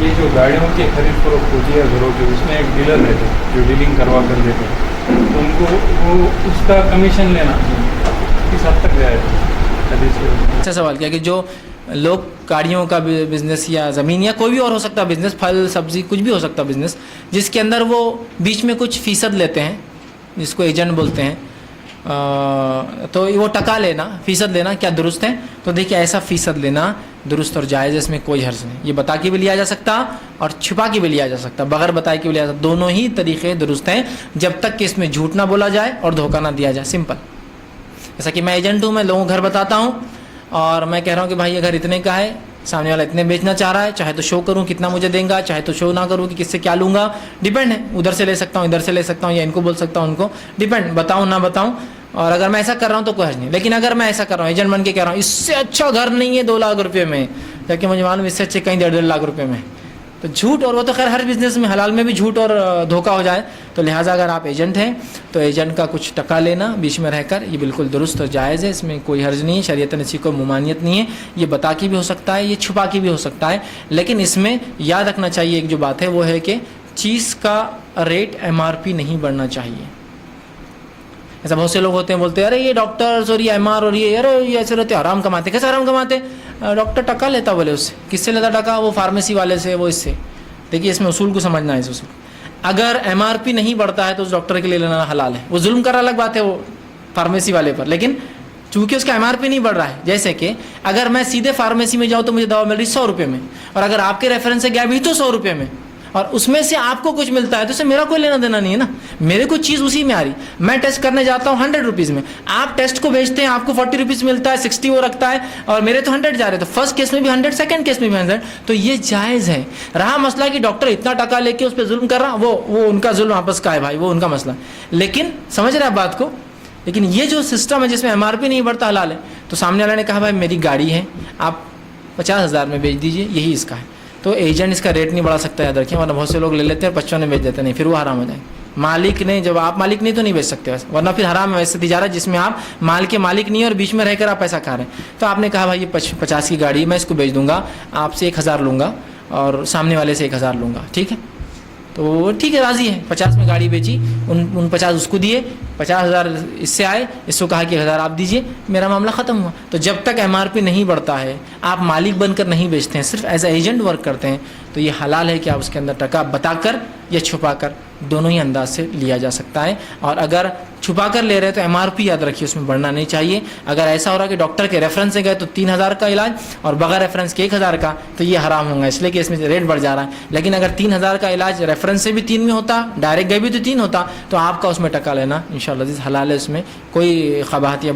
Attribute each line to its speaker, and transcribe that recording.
Speaker 1: ये जो गाड़ियों की खरीद फरोख्त होती है घरों की, उसमें एक डीलर रहते हैं जो डीलिंग करवा कर देते हैं, तो उनको वो उसका कमीशन लेना किस हद तक जाएगा?
Speaker 2: अच्छा सवाल किया कि जो लोग गाड़ियों का बिज़नेस या ज़मीन या कोई भी और हो सकता है बिज़नेस, फल सब्ज़ी कुछ भी हो सकता है बिज़नेस, जिसके अंदर वो बीच में कुछ फ़ीसद लेते हैं जिसको एजेंट बोलते हैं, तो वो टका लेना, फ़ीसद लेना क्या दुरुस्त है? तो देखिए ऐसा फ़ीसद लेना दुरुस्त और जायज़ है, इसमें कोई हर्ज नहीं। ये बता के भी लिया जा सकता और छुपा के भी लिया जा सकता, बगैर बताए के भी लिया जा सकता। दोनों ही तरीक़े दुरुस्त हैं जब तक कि इसमें झूठ ना बोला जाए और धोखा ना दिया जाए। सिंपल। जैसा कि मैं एजेंट हूँ, मैं लोगों को घर बताता हूँ और मैं कह रहा हूँ कि भाई ये घर इतने का है, सामने वाला इतने बेचना चाह रहा है, चाहे तो शो करूँ कितना मुझे देगा, चाहे तो शो ना करूँ कि किससे क्या लूँगा, डिपेंड है। उधर से ले सकता हूँ, इधर से ले सकता हूँ, या इनको बोल सकता हूँ, उनको डिपेंड, बताऊँ ना बताऊँ। और अगर मैं ऐसा कर रहा हूँ तो कोई हर्ज नहीं। लेकिन अगर मैं ऐसा कर रहा हूँ, एजेंट बन के कह रहा हूँ इससे अच्छा घर नहीं है 2 लाख रुपये में, जबकि मुझे मालूम इससे अच्छे कहीं 1.5 लाख रुपये में, तो झूठ, और वो तो खैर हर बिज़नेस में, हलाल में भी झूठ और धोखा हो जाए। तो लिहाजा अगर आप एजेंट हैं तो एजेंट का कुछ टका लेना बीच में रहकर ये बिल्कुल दुरुस्त और जायज़ है, इसमें कोई हर्ज नहीं है। शरीयतन इसकी कोई मुमानियत नहीं है। ये बता के भी हो सकता है, ये छुपा के भी हो सकता है, लेकिन इसमें याद रखना चाहिए एक जो बात है वो है कि चीज़ का रेट MRP नहीं बढ़ना चाहिए। ऐसा बहुत से लोग होते हैं, बोलते हैं अरे ये डॉक्टर्स और ये MR और ये, अरे ये ऐसे रहते आराम कमाते। कैसे आराम कमाते? डॉक्टर टका लेता, बोले उससे। किससे लेता टका? वो फार्मेसी वाले से, वो इससे। देखिए इसमें उसूल को समझना है। इस उसूल, अगर MRP नहीं बढ़ता है तो उस डॉक्टर के लिए लेना हलाल है। वो जुल्म कर अलग बात है वो फार्मेसी वाले पर, लेकिन चूंकि उसका MRP नहीं बढ़ रहा है। जैसे कि अगर मैं सीधे फार्मेसी में जाऊँ तो मुझे दवा मिल रही 100 रुपये में, और अगर आपके रेफरेंस से गया भी तो 100 रुपये में, और उसमें से आपको कुछ मिलता है तो उससे मेरा कोई लेना देना नहीं है ना। मेरे को चीज़ उसी में आ रही, मैं टेस्ट करने जाता हूँ 100 रुपीज़ में, आप टेस्ट को भेजते हैं, आपको 40 रुपीज़ मिलता है, 60 वो रखता है, और मेरे तो 100 जा रहे। तो फर्स्ट केस में भी 100, सेकंड केस में भी 100, तो ये जायज़ है। रहा मसला कि डॉक्टर इतना टका लेके उस पर जुल्म कर रहा, वो उनका जुल्म आपस का है भाई, वो उनका मसला। लेकिन समझ रहे आप बात को? लेकिन ये जो सिस्टम है जिसमें MRP नहीं बढ़ता, हलाल है। तो सामने वाले ने कहा भाई मेरी गाड़ी है, आप 50,000 में बेच दीजिए, यही इसका है, तो एजेंट इसका रेट नहीं बढ़ा सकता, याद रखिए। वरना बहुत से लोग ले लेते हैं 55 में बेच देते नहीं, फिर वो हराम हो जाए। मालिक ने, जब आप मालिक नहीं तो नहीं बेच सकते वैसे, वरना फिर हराम है वैसे तिजारत जिसमें आप माल के मालिक नहीं है और बीच में रहकर आप पैसा खा रहे हैं। तो आपने कहा भाई ये 50 की गाड़ी मैं इसको बेच दूंगा, आपसे 1,000 लूँगा और सामने वाले से 1,000 लूँगा, ठीक है? तो ठीक है, राज़ी है। 50 में गाड़ी बेची, उन 50 उसको दिए, 50,000 इससे आए, इसको कहा कि 1,000 आप दीजिए, मेरा मामला ख़त्म हुआ। तो जब तक MRP नहीं बढ़ता है, आप मालिक बनकर नहीं बेचते हैं, सिर्फ एज ए एजेंट वर्क करते हैं, तो ये हलाल है कि आप उसके अंदर टका बताकर या छुपाकर, दोनों ही अंदाज से लिया जा सकता है। और अगर छुपाकर ले रहे हैं तो MRP याद रखिए उसमें बढ़ना नहीं चाहिए। अगर ऐसा हो रहा है कि डॉक्टर के रेफरेंस से गए तो 3,000 का इलाज और बगैर रेफरेंस के 1,000 का, तो ये हराम होगा, इसलिए कि इसमें रेट बढ़ जा रहा है। लेकिन अगर 3,000 का इलाज रेफरेंस से भी 3 में होता, डायरेक्ट गए भी तो 3 होता, तो आपका उसमें टका लेना इंशाअल्लाह हलाल है, उसमें कोई ख़बाहत या